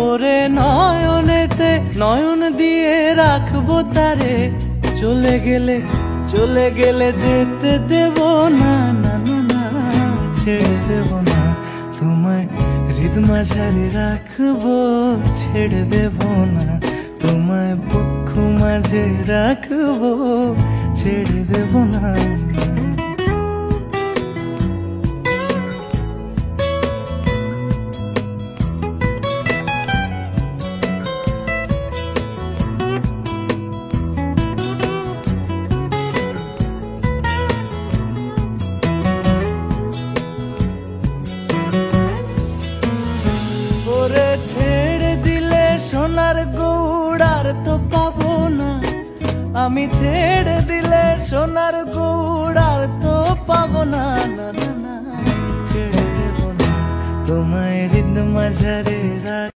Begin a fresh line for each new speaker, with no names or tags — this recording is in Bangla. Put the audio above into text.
ওরে নয়নেতে নয়ন দিয়ে রাখবো তারে, চলে গেলে যেতে দেব না, না না না ছেড়ে দেব না তোমায়, হৃদ মাঝারে রাখবো ছেড়ে দেব না তোমায়, বুক মাঝে রাখবো ছেড়ে দেব না। ওরে ছেড়ে দিলে সোনার গৌড় আর তো পাবো না, আমি ছেড়ে দিলে সোনার গৌড় আর তো পাবো না, না না না ছেড়ে দেব না তোমায়, হৃদ মাঝারে রাখ।